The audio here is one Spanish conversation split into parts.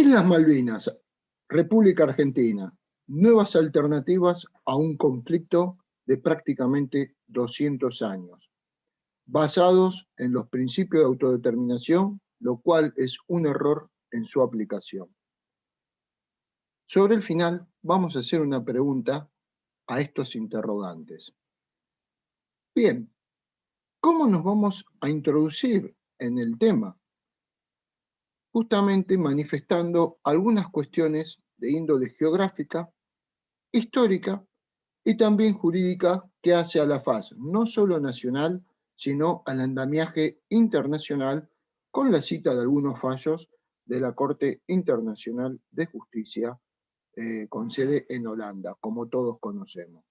Islas Malvinas, República Argentina, nuevas alternativas a un conflicto de prácticamente 200 años, basados en los principios de autodeterminación, lo cual es un error en su aplicación. Sobre el final, vamos a hacer una pregunta a estos interrogantes. Bien, ¿cómo nos vamos a introducir en el tema? Justamente manifestando algunas cuestiones de índole geográfica, histórica y también jurídica que hace a la faz, no solo nacional, sino al andamiaje internacional, con la cita de algunos fallos de la Corte Internacional de Justicia, con sede en Holanda, como todos conocemos.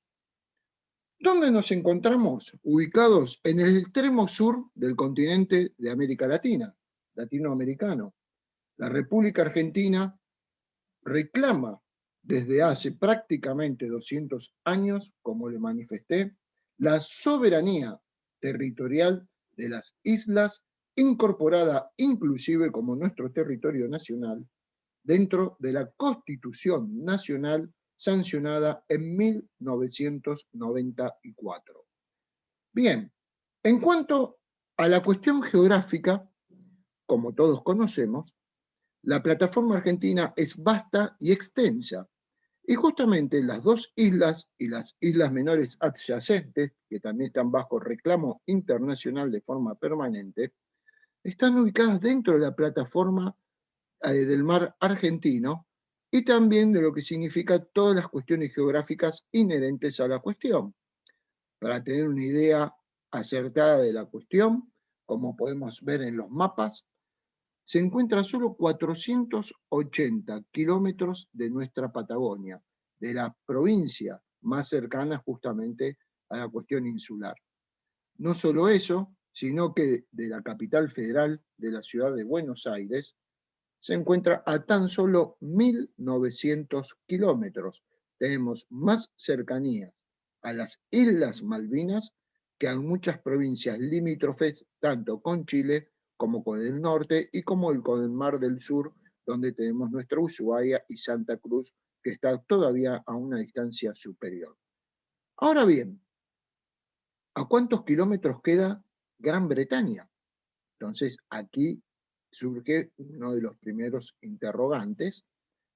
¿Dónde nos encontramos? Ubicados en el extremo sur del continente de América Latina, latinoamericano. La República Argentina reclama desde hace prácticamente 200 años, como le manifesté, la soberanía territorial de las islas, incorporada inclusive como nuestro territorio nacional, dentro de la Constitución Nacional sancionada en 1994. Bien, en cuanto a la cuestión geográfica, como todos conocemos, la plataforma argentina es vasta y extensa, y justamente las dos islas y las islas menores adyacentes, que también están bajo reclamo internacional de forma permanente, están ubicadas dentro de la plataforma del mar argentino y también de lo que significa todas las cuestiones geográficas inherentes a la cuestión. Para tener una idea acertada de la cuestión, como podemos ver en los mapas, se encuentra a solo 480 kilómetros de nuestra Patagonia, de la provincia más cercana justamente a la cuestión insular. No solo eso, sino que de la capital federal, de la ciudad de Buenos Aires, se encuentra a tan solo 1.900 kilómetros. Tenemos más cercanía a las Islas Malvinas que a muchas provincias limítrofes, tanto con Chile como con el norte y como con el Mar del Sur, donde tenemos nuestra Ushuaia y Santa Cruz, que está todavía a una distancia superior. Ahora bien, ¿a cuántos kilómetros queda Gran Bretaña? Entonces, aquí surge uno de los primeros interrogantes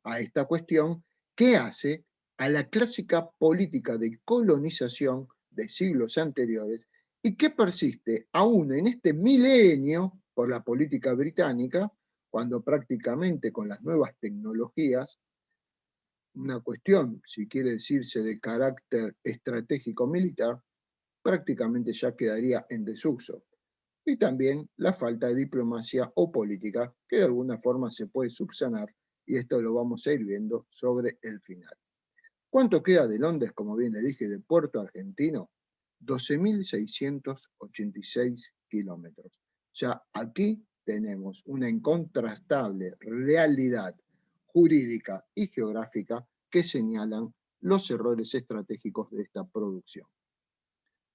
a esta cuestión, ¿qué hace a la clásica política de colonización de siglos anteriores y que persiste aún en este milenio por la política británica, cuando prácticamente con las nuevas tecnologías, una cuestión, si quiere decirse, de carácter estratégico militar, prácticamente ya quedaría en desuso? Y también la falta de diplomacia o política, que de alguna forma se puede subsanar, y esto lo vamos a ir viendo sobre el final. ¿Cuánto queda de Londres, como bien le dije, de Puerto Argentino? 12.686 kilómetros. Ya aquí tenemos una incontrastable realidad jurídica y geográfica que señalan los errores estratégicos de esta producción.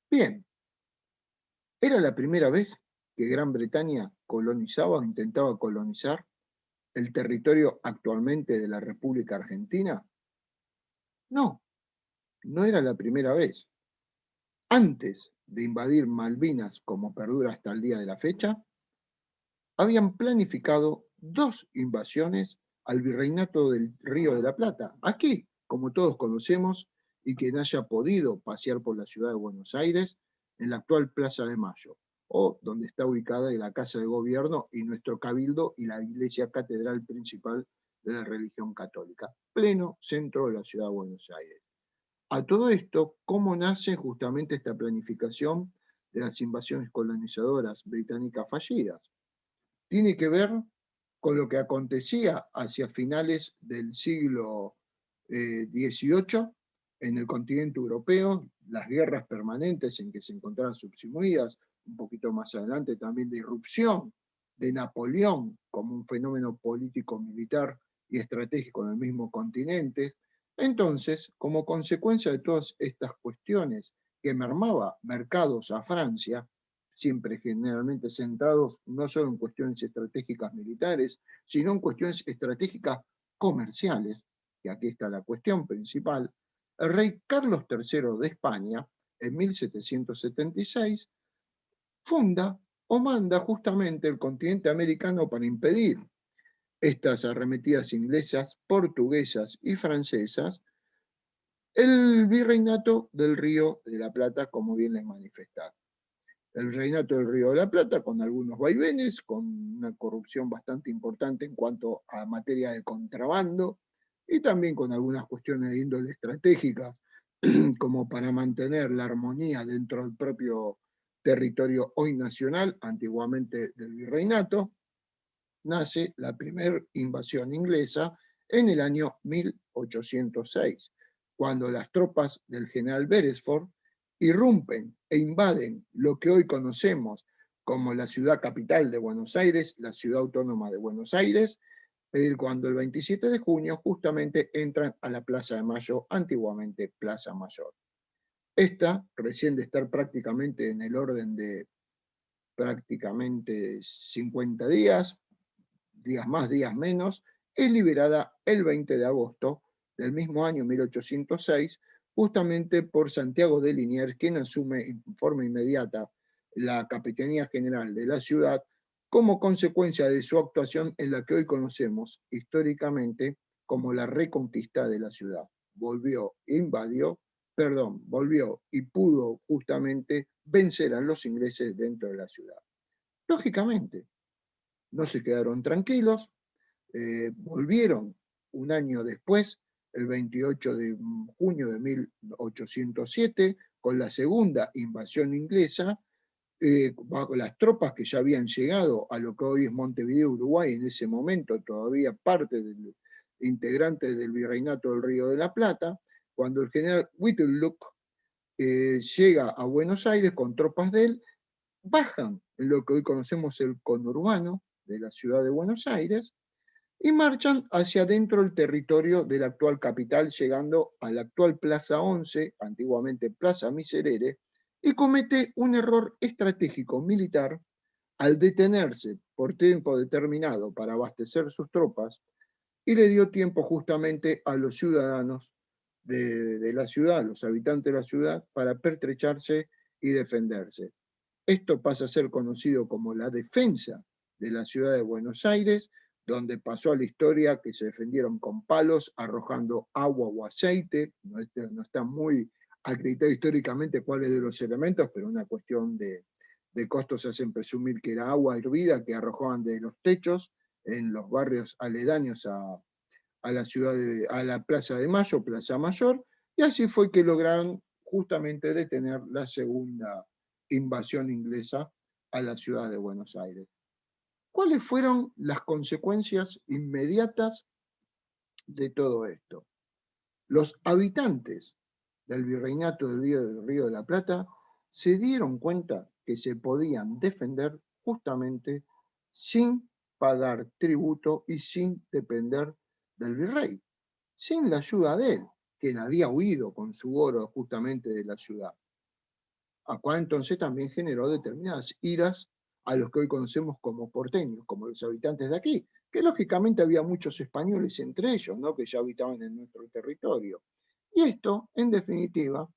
Bien, ¿era la primera vez que Gran Bretaña colonizaba o intentaba colonizar el territorio actualmente de la República Argentina? No, no era la primera vez. Antes de invadir Malvinas, como perdura hasta el día de la fecha, habían planificado dos invasiones al Virreinato del Río de la Plata. Aquí, como todos conocemos, y quien haya podido pasear por la ciudad de Buenos Aires, en la actual Plaza de Mayo, o donde está ubicada la Casa de Gobierno y nuestro Cabildo y la iglesia catedral principal de la religión católica, pleno centro de la ciudad de Buenos Aires. A todo esto, ¿cómo nace justamente esta planificación de las invasiones colonizadoras británicas fallidas? Tiene que ver con lo que acontecía hacia finales del siglo XVIII en el continente europeo, las guerras permanentes en que se encontraban subsumidas, un poquito más adelante también de irrupción de Napoleón como un fenómeno político-militar y estratégico en el mismo continente. Entonces, como consecuencia de todas estas cuestiones que mermaba mercados a Francia, siempre generalmente centrados no solo en cuestiones estratégicas militares, sino en cuestiones estratégicas comerciales, que aquí está la cuestión principal. El rey Carlos III de España, en 1776, funda o manda justamente el continente americano para impedir estas arremetidas inglesas, portuguesas y francesas, el virreinato del Río de la Plata, como bien les manifestaba. El reinato del Río de la Plata, con algunos vaivenes, con una corrupción bastante importante en cuanto a materia de contrabando, y también con algunas cuestiones de índole estratégica, como para mantener la armonía dentro del propio territorio hoy nacional, antiguamente del virreinato, nace la primera invasión inglesa en el año 1806, cuando las tropas del general Beresford irrumpen e invaden lo que hoy conocemos como la ciudad capital de Buenos Aires, la ciudad autónoma de Buenos Aires, cuando el 27 de junio justamente entran a la Plaza de Mayo, antiguamente Plaza Mayor. Esta, recién de estar prácticamente en el orden de prácticamente 50 días más, días menos, es liberada el 20 de agosto del mismo año 1806, justamente por Santiago de Liniers, quien asume en forma inmediata la Capitanía General de la ciudad como consecuencia de su actuación en la que hoy conocemos históricamente como la reconquista de la ciudad. Volvió y pudo justamente vencer a los ingleses dentro de la ciudad. Lógicamente, no se quedaron tranquilos, volvieron un año después, el 28 de junio de 1807, con la segunda invasión inglesa, bajo las tropas que ya habían llegado a lo que hoy es Montevideo, Uruguay, en ese momento todavía parte del integrante del Virreinato del Río de la Plata, cuando el general Whitlock llega a Buenos Aires con tropas de él, bajan en lo que hoy conocemos el conurbano de la ciudad de Buenos Aires y marchan hacia adentro del territorio de la actual capital, llegando a la actual Plaza 11, antiguamente Plaza Miserere, y comete un error estratégico militar al detenerse por tiempo determinado para abastecer sus tropas y le dio tiempo justamente a los ciudadanos de la ciudad, a los habitantes de la ciudad, para pertrecharse y defenderse. Esto pasa a ser conocido como la defensa de la ciudad de Buenos Aires, donde pasó a la historia que se defendieron con palos, arrojando agua o aceite. No está muy acreditado históricamente cuáles de los elementos, pero una cuestión de costos hacen presumir que era agua hervida que arrojaban de los techos en los barrios aledaños a la ciudad a la Plaza de Mayo, Plaza Mayor, y así fue que lograron justamente detener la segunda invasión inglesa a la ciudad de Buenos Aires. ¿Cuáles fueron las consecuencias inmediatas de todo esto? Los habitantes del virreinato del Río de la Plata se dieron cuenta que se podían defender justamente sin pagar tributo y sin depender del virrey, sin la ayuda de él, quien había huido con su oro justamente de la ciudad. Acá entonces también generó determinadas iras a los que hoy conocemos como porteños, como los habitantes de aquí, que lógicamente había muchos españoles entre ellos, ¿no?, que ya habitaban en nuestro territorio. Y esto, en definitiva,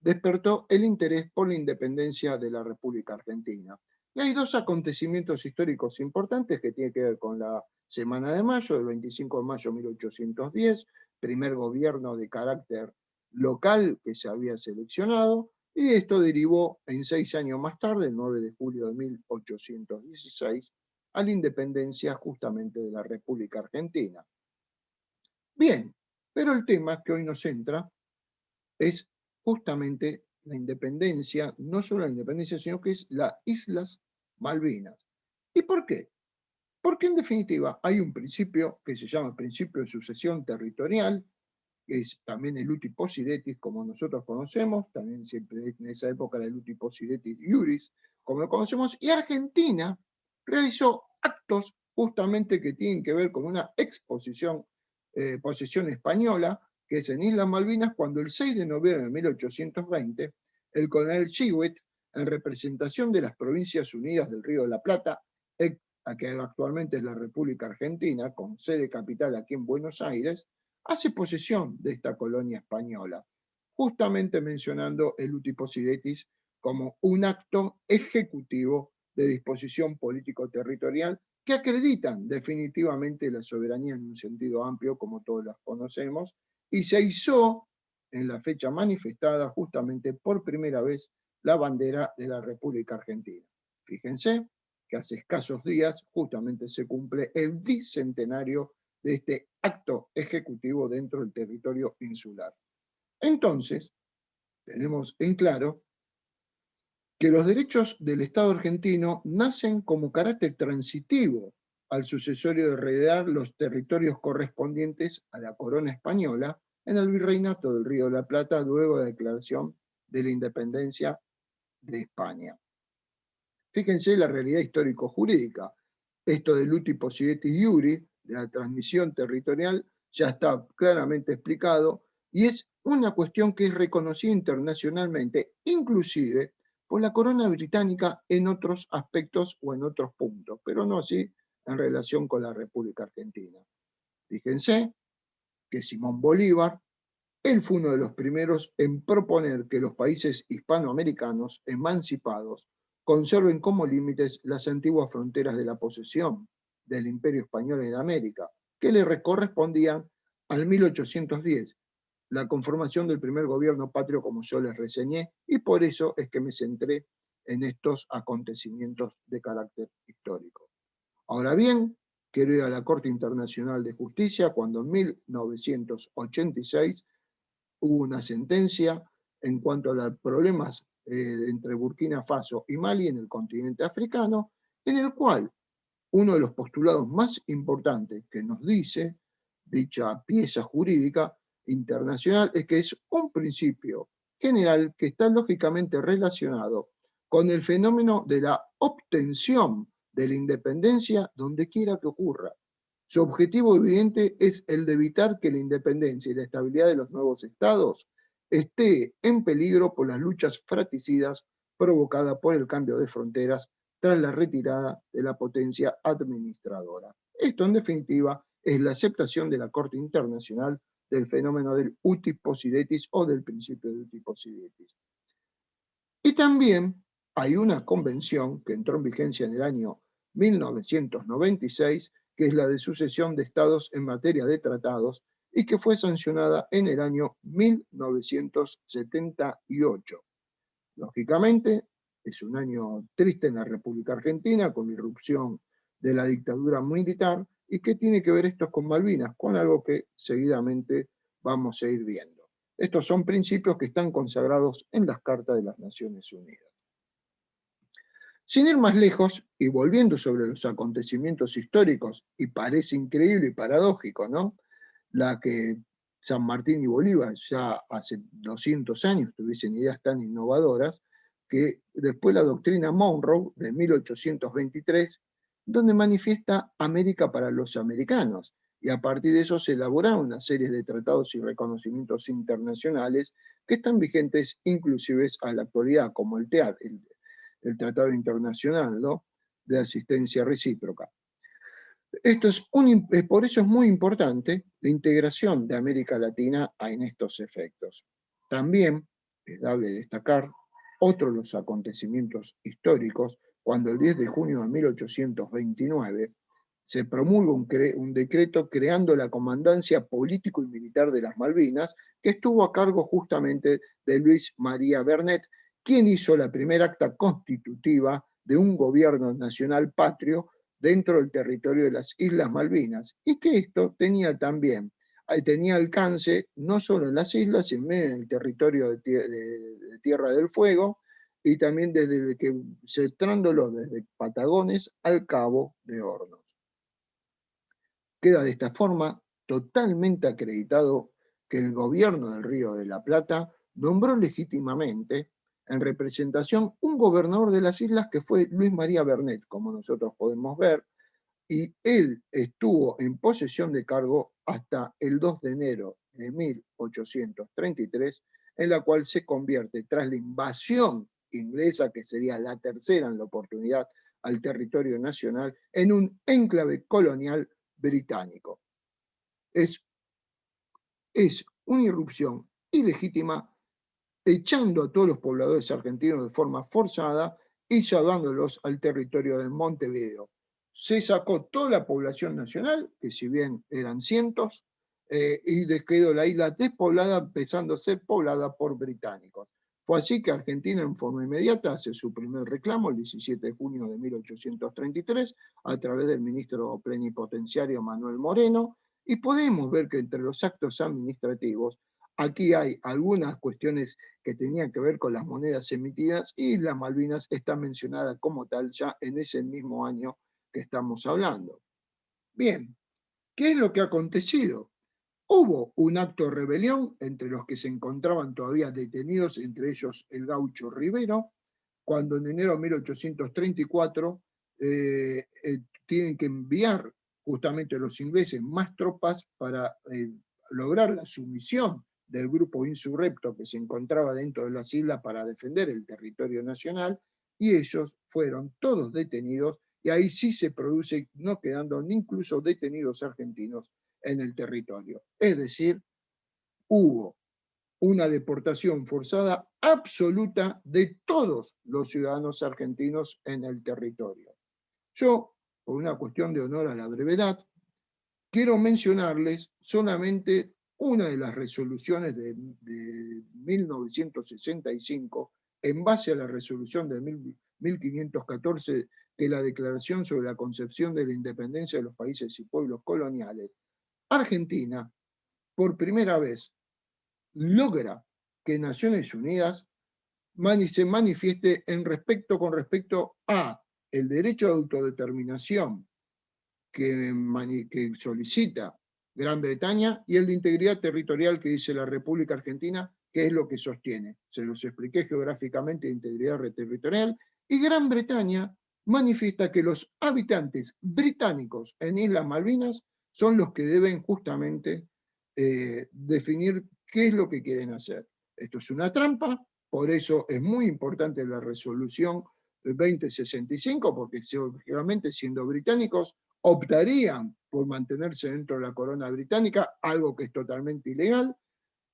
despertó el interés por la independencia de la República Argentina. Y hay dos acontecimientos históricos importantes que tienen que ver con la Semana de Mayo, el 25 de mayo de 1810, primer gobierno de carácter local que se había seleccionado, y esto derivó en 6 años más tarde, el 9 de julio de 1816, a la independencia justamente de la República Argentina. Bien, pero el tema que hoy nos centra es justamente la independencia, no solo la independencia, sino que es las Islas Malvinas. ¿Y por qué? Porque en definitiva hay un principio que se llama principio de sucesión territorial, que es también el uti possidetis, como nosotros conocemos, también siempre en esa época era el uti possidetis iuris, como lo conocemos, y Argentina realizó actos justamente que tienen que ver con una exposición, posesión española, que es en Islas Malvinas, cuando el 6 de noviembre de 1820, el coronel Chihuet en representación de las Provincias Unidas del Río de la Plata, a que actualmente es la República Argentina, con sede capital aquí en Buenos Aires, hace posesión de esta colonia española, justamente mencionando el uti possidetis como un acto ejecutivo de disposición político-territorial que acreditan definitivamente la soberanía en un sentido amplio, como todos las conocemos, y se izó en la fecha manifestada justamente por primera vez la bandera de la República Argentina. Fíjense que hace escasos días justamente se cumple el bicentenario de este acto ejecutivo dentro del territorio insular. Entonces, tenemos en claro que los derechos del Estado argentino nacen como carácter transitivo al sucesorio de heredar los territorios correspondientes a la corona española en el virreinato del Río de la Plata luego de la declaración de la independencia de España. Fíjense la realidad histórico-jurídica. Esto del uti possidetis iuri, de la transmisión territorial, ya está claramente explicado y es una cuestión que es reconocida internacionalmente, inclusive por la corona británica en otros aspectos o en otros puntos, pero no así en relación con la República Argentina. Fíjense que Simón Bolívar, él fue uno de los primeros en proponer que los países hispanoamericanos emancipados conserven como límites las antiguas fronteras de la posesión del Imperio Español en América, que le correspondían al 1810, la conformación del primer gobierno patrio, como yo les reseñé, y por eso es que me centré en estos acontecimientos de carácter histórico. Ahora bien, quiero ir a la Corte Internacional de Justicia cuando en 1986 hubo una sentencia en cuanto a los problemas entre Burkina Faso y Mali en el continente africano, en el cual uno de los postulados más importantes que nos dice dicha pieza jurídica internacional es que es un principio general que está lógicamente relacionado con el fenómeno de la obtención de la independencia donde quiera que ocurra. Su objetivo evidente es el de evitar que la independencia y la estabilidad de los nuevos estados esté en peligro por las luchas fratricidas provocadas por el cambio de fronteras tras la retirada de la potencia administradora. Esto, en definitiva, es la aceptación de la Corte Internacional del fenómeno del uti possidetis o del principio de uti possidetis. Y también hay una convención que entró en vigencia en el año 1996, que es la de sucesión de estados en materia de tratados y que fue sancionada en el año 1978. Lógicamente, es un año triste en la República Argentina, con la irrupción de la dictadura militar, y que tiene que ver esto con Malvinas, con algo que seguidamente vamos a ir viendo. Estos son principios que están consagrados en las Cartas de las Naciones Unidas. Sin ir más lejos, y volviendo sobre los acontecimientos históricos, y parece increíble y paradójico, ¿no? La que San Martín y Bolívar ya hace 200 años tuviesen ideas tan innovadoras, que después la doctrina Monroe de 1823, donde manifiesta América para los americanos, y a partir de eso se elaboraron una serie de tratados y reconocimientos internacionales que están vigentes inclusive a la actualidad, como el TEAR, el Tratado Internacional, ¿no?, de Asistencia Recíproca. Por eso es muy importante la integración de América Latina en estos efectos. También es dable destacar otros los acontecimientos históricos, cuando el 10 de junio de 1829 se promulga un decreto creando la Comandancia Político y Militar de las Malvinas, que estuvo a cargo justamente de Luis María Bernet, quien hizo la primera acta constitutiva de un gobierno nacional patrio dentro del territorio de las Islas Malvinas, y que esto tenía alcance no solo en las islas, sino en el territorio de Tierra del Fuego, y también centrándolo desde Patagones al Cabo de Hornos. Queda de esta forma totalmente acreditado que el gobierno del Río de la Plata nombró legítimamente en representación un gobernador de las islas que fue Luis María Bernet, como nosotros podemos ver, y él estuvo en posesión de cargo hasta el 2 de enero de 1833, en la cual se convierte, tras la invasión inglesa, que sería la tercera en la oportunidad al territorio nacional, en un enclave colonial británico. Es una irrupción ilegítima, echando a todos los pobladores argentinos de forma forzada y llevándolos al territorio de Montevideo. Se sacó toda la población nacional, que si bien eran cientos, y quedó la isla despoblada, empezando a ser poblada por británicos. Fue así que Argentina, en forma inmediata, hace su primer reclamo el 17 de junio de 1833, a través del ministro plenipotenciario Manuel Moreno, y podemos ver que entre los actos administrativos, aquí hay algunas cuestiones que tenían que ver con las monedas emitidas, y las Malvinas está mencionada como tal ya en ese mismo año que estamos hablando. Bien, ¿qué es lo que ha acontecido? Hubo un acto de rebelión entre los que se encontraban todavía detenidos, entre ellos el gaucho Rivero, cuando en enero de 1834 tienen que enviar justamente los ingleses más tropas para lograr la sumisión del grupo insurrecto que se encontraba dentro de las islas para defender el territorio nacional, y ellos fueron todos detenidos, y ahí sí se produce, no quedando ni incluso detenidos argentinos en el territorio. Es decir, hubo una deportación forzada absoluta de todos los ciudadanos argentinos en el territorio. Yo, por una cuestión de honor a la brevedad, quiero mencionarles solamente una de las resoluciones de 1965, en base a la resolución de 1514, de la Declaración sobre la Concepción de la Independencia de los Países y Pueblos Coloniales. Argentina, por primera vez, logra que Naciones Unidas se manifieste con respecto a el derecho de autodeterminación que solicita Gran Bretaña, y el de integridad territorial que dice la República Argentina, que es lo que sostiene. Se los expliqué geográficamente, integridad territorial, y Gran Bretaña manifiesta que los habitantes británicos en Islas Malvinas son los que deben justamente definir qué es lo que quieren hacer. Esto es una trampa, por eso es muy importante la resolución 2065, porque lógicamente, siendo británicos, optarían por mantenerse dentro de la corona británica, algo que es totalmente ilegal,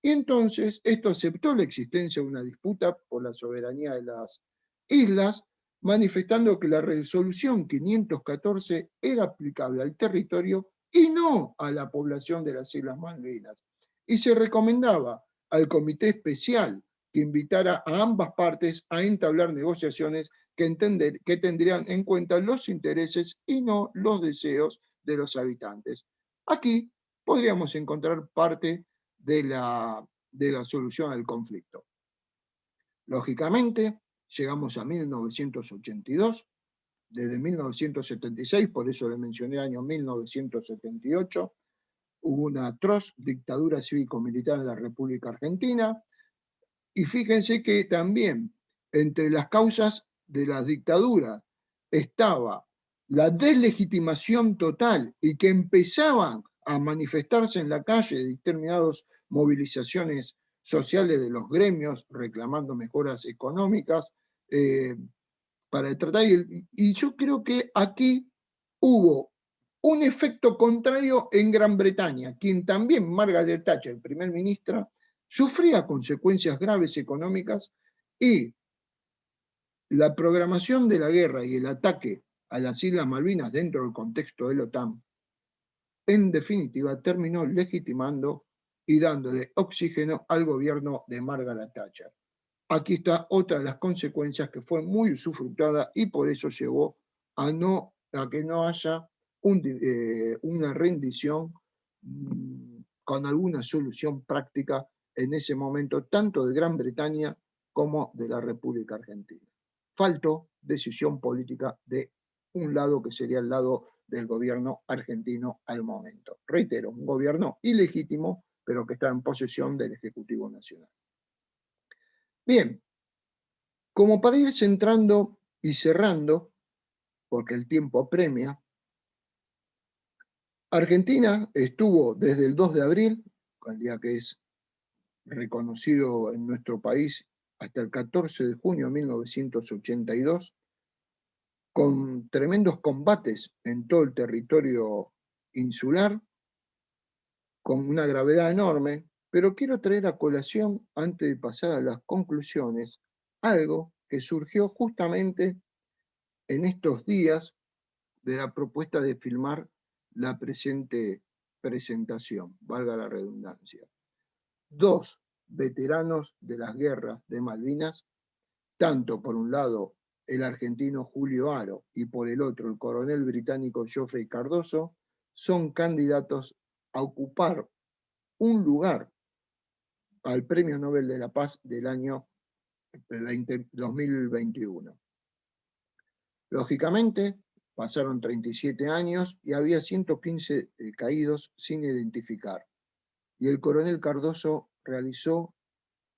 y entonces esto aceptó la existencia de una disputa por la soberanía de las islas, manifestando que la resolución 514 era aplicable al territorio y no a la población de las Islas Malvinas. Y se recomendaba al Comité Especial que invitara a ambas partes a entablar negociaciones que tendrían en cuenta los intereses y no los deseos de los habitantes. Aquí podríamos encontrar parte de la solución al conflicto. Lógicamente, llegamos a 1982, desde 1976, por eso le mencioné el año 1978, hubo una atroz dictadura cívico-militar en la República Argentina, y fíjense que también entre las causas de la dictadura estaba la deslegitimación total, y que empezaban a manifestarse en la calle determinadas movilizaciones sociales de los gremios reclamando mejoras económicas para tratar, y yo creo que aquí hubo un efecto contrario en Gran Bretaña, quien también, Margaret Thatcher, primer ministra, sufría consecuencias graves económicas, y la programación de la guerra y el ataque a las Islas Malvinas dentro del contexto de la OTAN, en definitiva, terminó legitimando y dándole oxígeno al gobierno de Margaret Thatcher. Aquí está otra de las consecuencias que fue muy usufructuada, y por eso llevó a que no haya una rendición con alguna solución práctica en ese momento, tanto de Gran Bretaña como de la República Argentina. Faltó decisión política de un lado, que sería el lado del gobierno argentino al momento. Reitero, un gobierno ilegítimo, pero que está en posesión del Ejecutivo Nacional. Bien, como para ir centrando y cerrando, porque el tiempo apremia, Argentina estuvo desde el 2 de abril, el día que es reconocido en nuestro país hasta el 14 de junio de 1982, con tremendos combates en todo el territorio insular, con una gravedad enorme, pero quiero traer a colación, antes de pasar a las conclusiones, algo que surgió justamente en estos días de la propuesta de filmar la presente presentación, valga la redundancia. Dos veteranos de las guerras de Malvinas, tanto por un lado el argentino Julio Aro y por el otro el coronel británico Geoffrey Cardoso, son candidatos a ocupar un lugar al Premio Nobel de la Paz del año 2021. Lógicamente, pasaron 37 años y había 115 caídos sin identificar. Y el coronel Cardoso realizó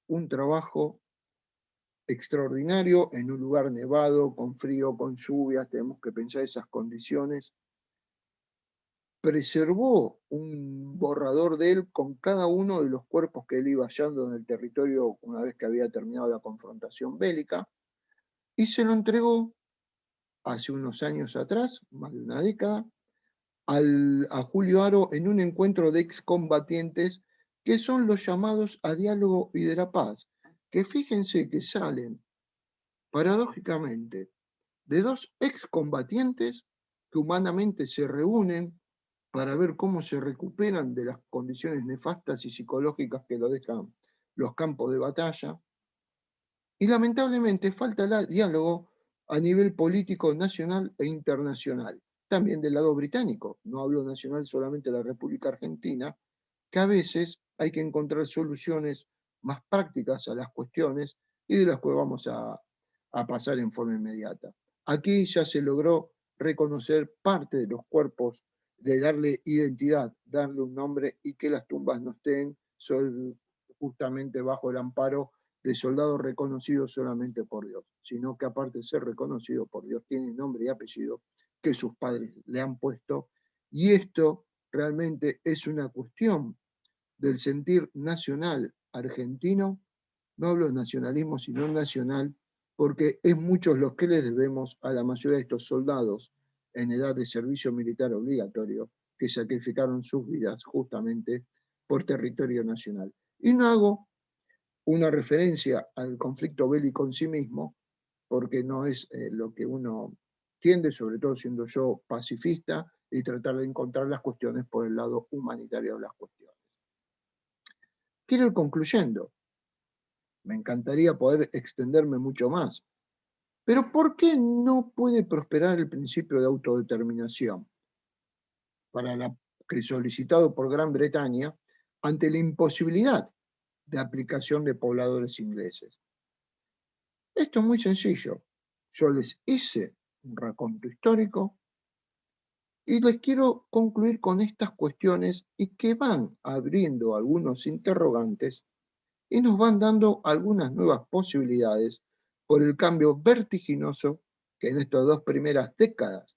un trabajo extraordinario en un lugar nevado, con frío, con lluvias, tenemos que pensar esas condiciones. Preservó un borrador de él con cada uno de los cuerpos que él iba hallando en el territorio una vez que había terminado la confrontación bélica, y se lo entregó hace unos años atrás, más de una década, a Julio Aro en un encuentro de excombatientes que son los llamados a diálogo y de la paz, que fíjense que salen, paradójicamente, de dos excombatientes que humanamente se reúnen para ver cómo se recuperan de las condiciones nefastas y psicológicas que lo dejan los campos de batalla. Y lamentablemente falta el diálogo a nivel político nacional e internacional. También del lado británico, no hablo nacional solamente de la República Argentina, que a veces hay que encontrar soluciones más prácticas a las cuestiones y de las que vamos a pasar en forma inmediata. Aquí ya se logró reconocer parte de los cuerpos, de darle identidad, darle un nombre y que las tumbas no estén justamente bajo el amparo de soldados reconocidos solamente por Dios, sino que aparte de ser reconocido por Dios, tiene nombre y apellido que sus padres le han puesto. Y esto realmente es una cuestión del sentir nacional argentino, no hablo de nacionalismo, sino nacional, porque es muchos los que les debemos a la mayoría de estos soldados en edad de servicio militar obligatorio que sacrificaron sus vidas justamente por territorio nacional. Y no hago una referencia al conflicto bélico en sí mismo, porque no es lo que uno tiende, sobre todo siendo yo pacifista, y tratar de encontrar las cuestiones por el lado humanitario de las cuestiones. Quiero ir concluyendo. Me encantaría poder extenderme mucho más. Pero ¿por qué no puede prosperar el principio de autodeterminación? Que solicitado por Gran Bretaña ante la imposibilidad de aplicación de pobladores ingleses. Esto es muy sencillo. Yo les hice un raconto histórico y les quiero concluir con estas cuestiones y que van abriendo algunos interrogantes y nos van dando algunas nuevas posibilidades por el cambio vertiginoso que en estas dos primeras décadas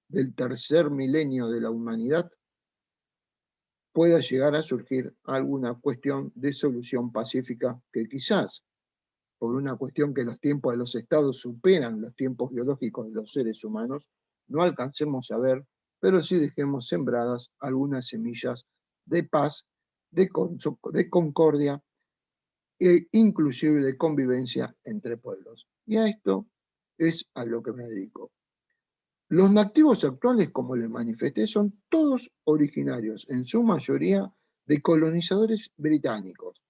del tercer milenio de la humanidad pueda llegar a surgir alguna cuestión de solución pacífica que quizás, por una cuestión que los tiempos de los estados superan los tiempos biológicos de los seres humanos, no alcancemos a ver, pero sí dejemos sembradas algunas semillas de paz, de concordia e inclusive de convivencia entre pueblos. Y a esto es a lo que me dedico. Los nativos actuales, como les manifesté, son todos originarios, en su mayoría, de colonizadores británicos,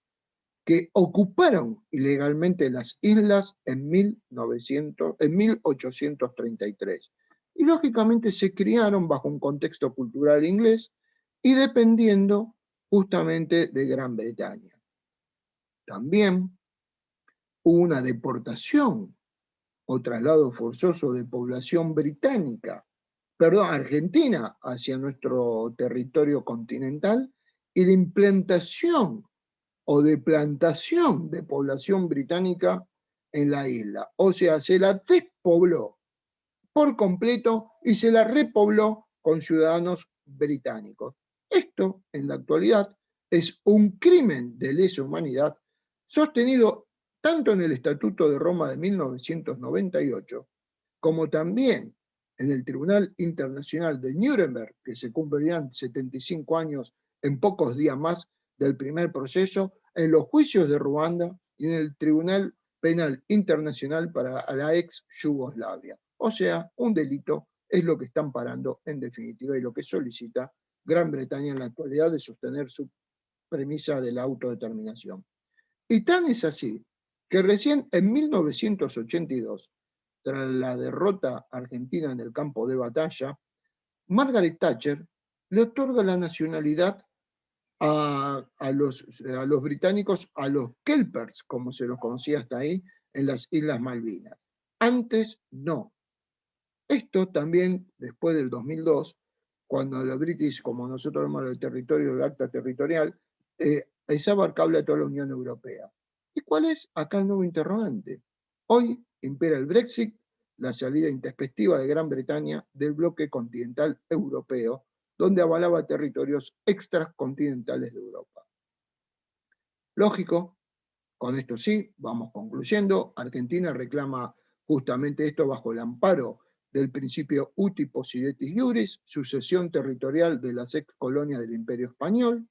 que ocuparon ilegalmente las islas en 1833. Y lógicamente se criaron bajo un contexto cultural inglés y dependiendo justamente de Gran Bretaña. También hubo una deportación o traslado forzoso de población argentina hacia nuestro territorio continental y de implantación o de plantación de población británica en la isla. O sea, se la despobló por completo y se la repobló con ciudadanos británicos. Esto, en la actualidad, es un crimen de lesa humanidad sostenido tanto en el Estatuto de Roma de 1998, como también en el Tribunal Internacional de Nuremberg, que se cumplirían 75 años en pocos días más del primer proceso, en los juicios de Ruanda y en el Tribunal Penal Internacional para la ex Yugoslavia. O sea, un delito es lo que están parando en definitiva y lo que solicita Gran Bretaña en la actualidad de sostener su premisa de la autodeterminación. Y tan es así que recién en 1982, tras la derrota argentina en el campo de batalla, Margaret Thatcher le otorga la nacionalidad a los británicos, a los Kelpers, como se los conocía hasta ahí, en las Islas Malvinas. Antes no. Esto también después del 2002, cuando los British, como nosotros llamamos el territorio del acta territorial, es abarcable a toda la Unión Europea. ¿Y cuál es acá el nuevo interrogante? Hoy impera el Brexit, la salida intempestiva de Gran Bretaña del bloque continental europeo, donde avalaba territorios extracontinentales de Europa. Lógico, con esto sí, vamos concluyendo. Argentina reclama justamente esto bajo el amparo del principio uti possidetis iuris, sucesión territorial de las ex colonias del Imperio Español.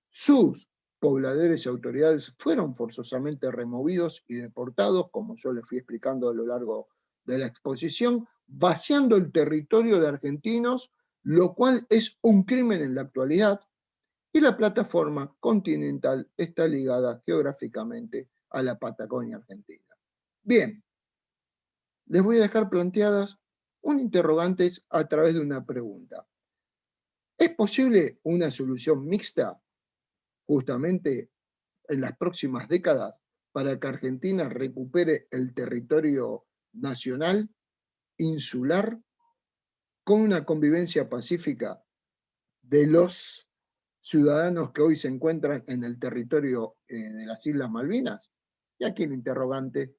Sus pobladores y autoridades fueron forzosamente removidos y deportados, como yo les fui explicando a lo largo de la exposición, vaciando el territorio de argentinos, lo cual es un crimen en la actualidad, y la plataforma continental está ligada geográficamente a la Patagonia Argentina. Bien, les voy a dejar planteadas un interrogantes a través de una pregunta. ¿Es posible una solución mixta justamente en las próximas décadas para que Argentina recupere el territorio nacional, insular, con una convivencia pacífica de los ciudadanos que hoy se encuentran en el territorio de las Islas Malvinas? Y aquí el interrogante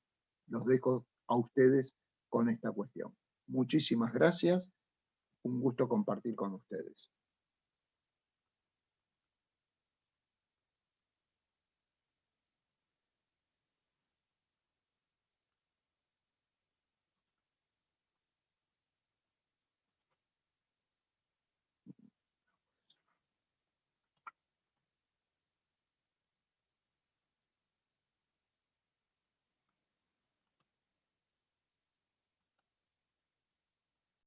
los dejo a ustedes con esta cuestión. Muchísimas gracias, un gusto compartir con ustedes.